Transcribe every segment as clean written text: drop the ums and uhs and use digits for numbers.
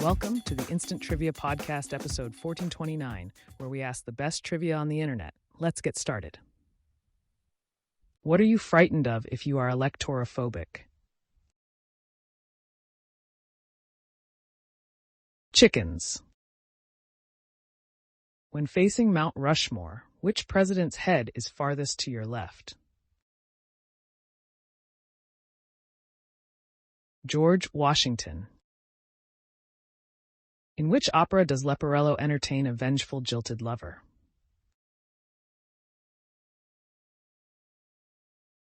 Welcome to the Instant Trivia Podcast, episode 1429, where we ask the best trivia on the internet. Let's get started. What are you frightened of if you are electorophobic? Chickens. When facing Mount Rushmore, which president's head is farthest to your left? George Washington. In which opera does Leporello entertain a vengeful, jilted lover?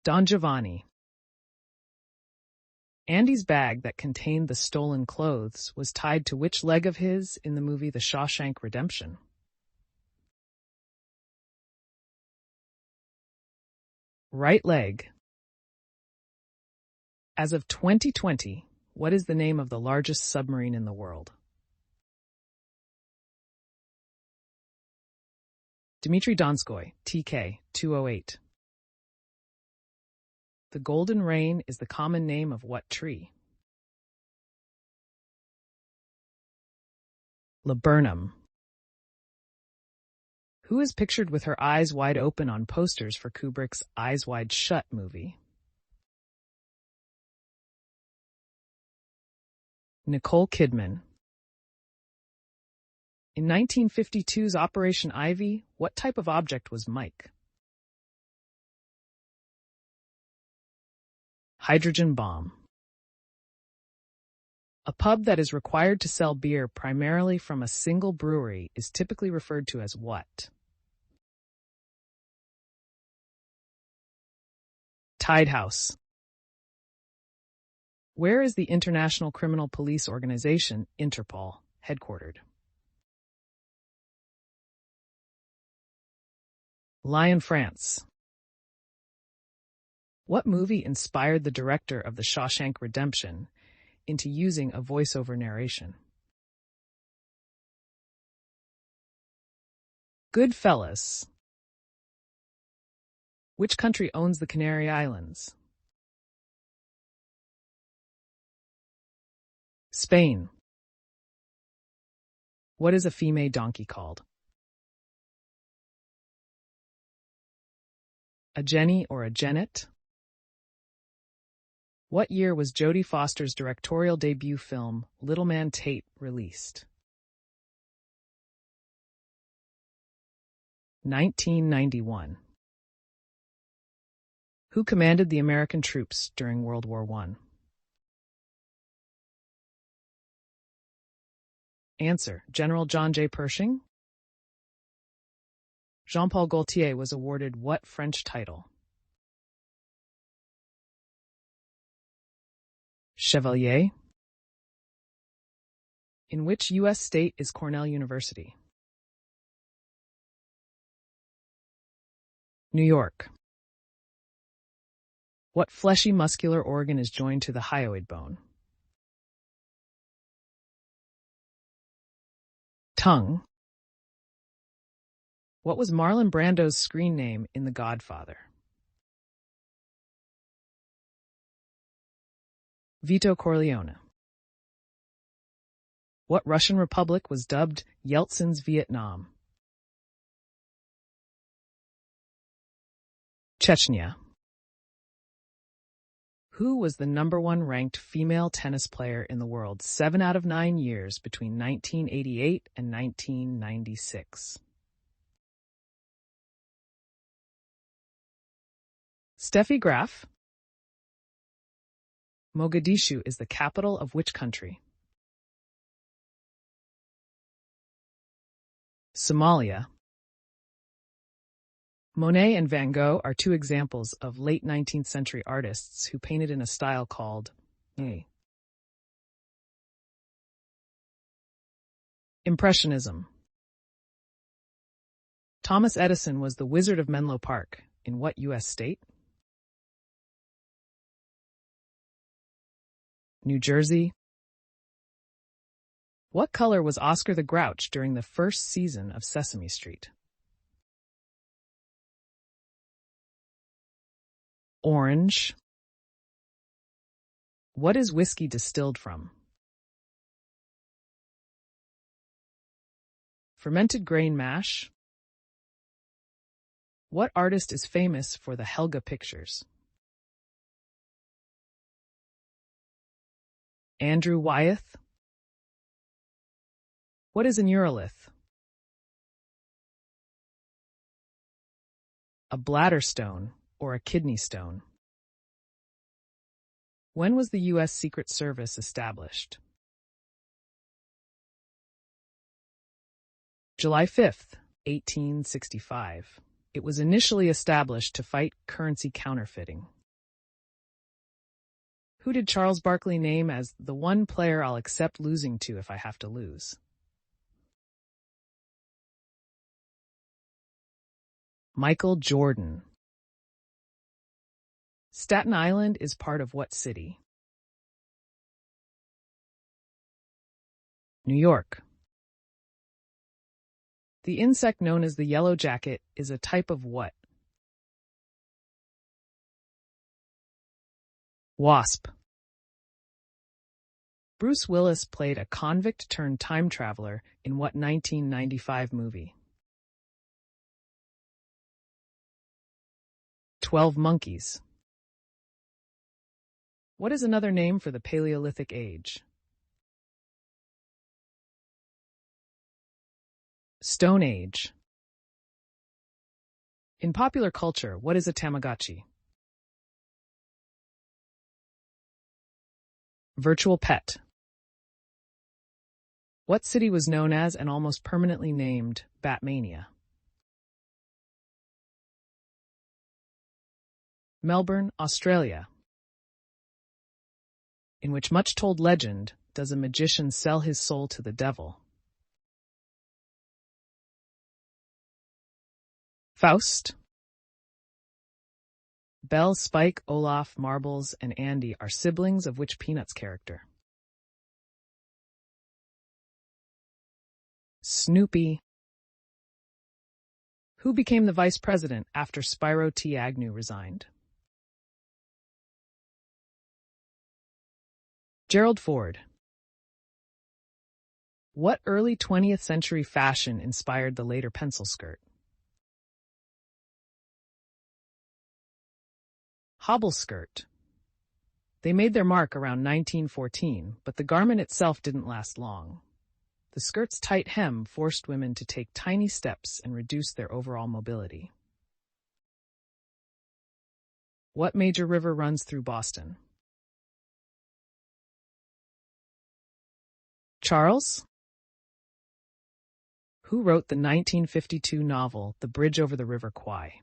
Don Giovanni. Andy's bag that contained the stolen clothes was tied to which leg of his in the movie The Shawshank Redemption? Right leg. As of 2020, what is the name of the largest submarine in the world? Dmitry Donskoy, TK-208. The golden rain is the common name of what tree? Laburnum. Who is pictured with her eyes wide open on posters for Kubrick's Eyes Wide Shut movie? Nicole Kidman. In 1952's Operation Ivy, what type of object was Mike? Hydrogen bomb. A pub that is required to sell beer primarily from a single brewery is typically referred to as what? Tide House. Where is the International Criminal Police Organization, Interpol, headquartered? Lyon, France. What movie inspired the director of The Shawshank Redemption into using a voiceover narration? Goodfellas. Which country owns the Canary Islands? Spain. What is a female donkey called? A Jenny or a Jennet? What year was Jodie Foster's directorial debut film, Little Man Tate, released? 1991. Who commanded the American troops during World War I? Answer: General John J. Pershing. Jean-Paul Gaultier was awarded what French title? Chevalier. In which U.S. state is Cornell University? New York. What fleshy muscular organ is joined to the hyoid bone? Tongue. What was Marlon Brando's screen name in The Godfather? Vito Corleone. What Russian republic was dubbed Yeltsin's Vietnam? Chechnya. Who was the #1 ranked female tennis player in the world 7 out of 9 years between 1988 and 1996? Steffi Graf. Mogadishu is the capital of which country? Somalia. Monet and Van Gogh are two examples of late 19th century artists who painted in a style called Impressionism. Thomas Edison was the Wizard of Menlo Park in what U.S. state? New Jersey. What color was Oscar the Grouch during the first season of Sesame Street? Orange. What is whiskey distilled from? Fermented grain mash. What artist is famous for the Helga pictures? Andrew Wyeth. What is a urolith? A bladder stone or a kidney stone. When was the U.S. Secret Service established? July 5th, 1865. It was initially established to fight currency counterfeiting. Who did Charles Barkley name as the one player I'll accept losing to if I have to lose? Michael Jordan. Staten Island is part of what city? New York. The insect known as the yellow jacket is a type of what? Wasp. Bruce Willis played a convict turned time traveler in what 1995 movie? 12 Monkeys. What is another name for the Paleolithic age? Stone Age. In popular culture, what is a Tamagotchi? Virtual pet. What city was known as and almost permanently named Batmania? Melbourne, Australia. In which much-told legend does a magician sell his soul to the devil? Faust. Belle, Spike, Olaf, Marbles, and Andy are siblings of which Peanuts character? Snoopy. Who became the vice president after Spyro T. Agnew resigned? Gerald Ford. What early 20th century fashion inspired the later pencil skirt? Hobble skirt. They made their mark around 1914, but the garment itself didn't last long. The skirt's tight hem forced women to take tiny steps and reduce their overall mobility. What major river runs through Boston? Charles? Who wrote the 1952 novel The Bridge Over the River Kwai?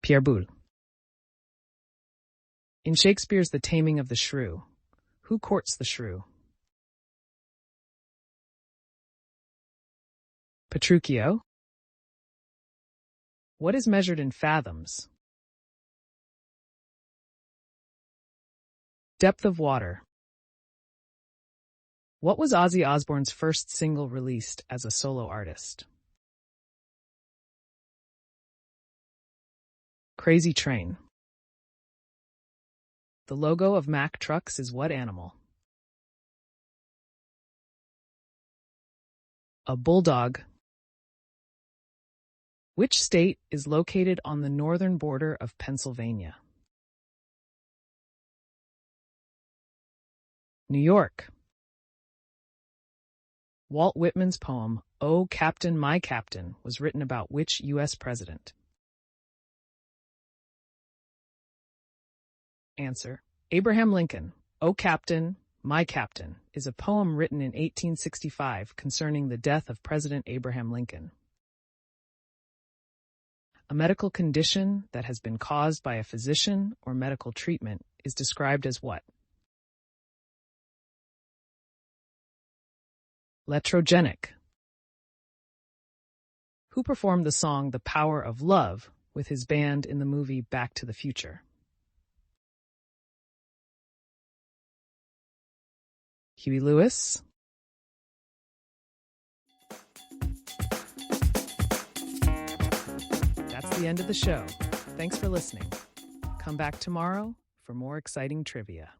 Pierre Boulle. In Shakespeare's The Taming of the Shrew, who courts the shrew? Petruchio. What is measured in fathoms? Depth of water. What was Ozzy Osbourne's first single released as a solo artist? Crazy Train. The logo of Mack Trucks is what animal? A bulldog. Which state is located on the northern border of Pennsylvania? New York. Walt Whitman's poem, "Oh, Captain, My Captain," was written about which U.S. president? Answer: Abraham Lincoln. "Oh, Captain, My Captain" is a poem written in 1865 concerning the death of President Abraham Lincoln. A medical condition that has been caused by a physician or medical treatment is described as what? Iatrogenic. Who performed the song The Power of Love with his band in the movie Back to the Future? Huey Lewis. That's the end of the show. Thanks for listening. Come back tomorrow for more exciting trivia.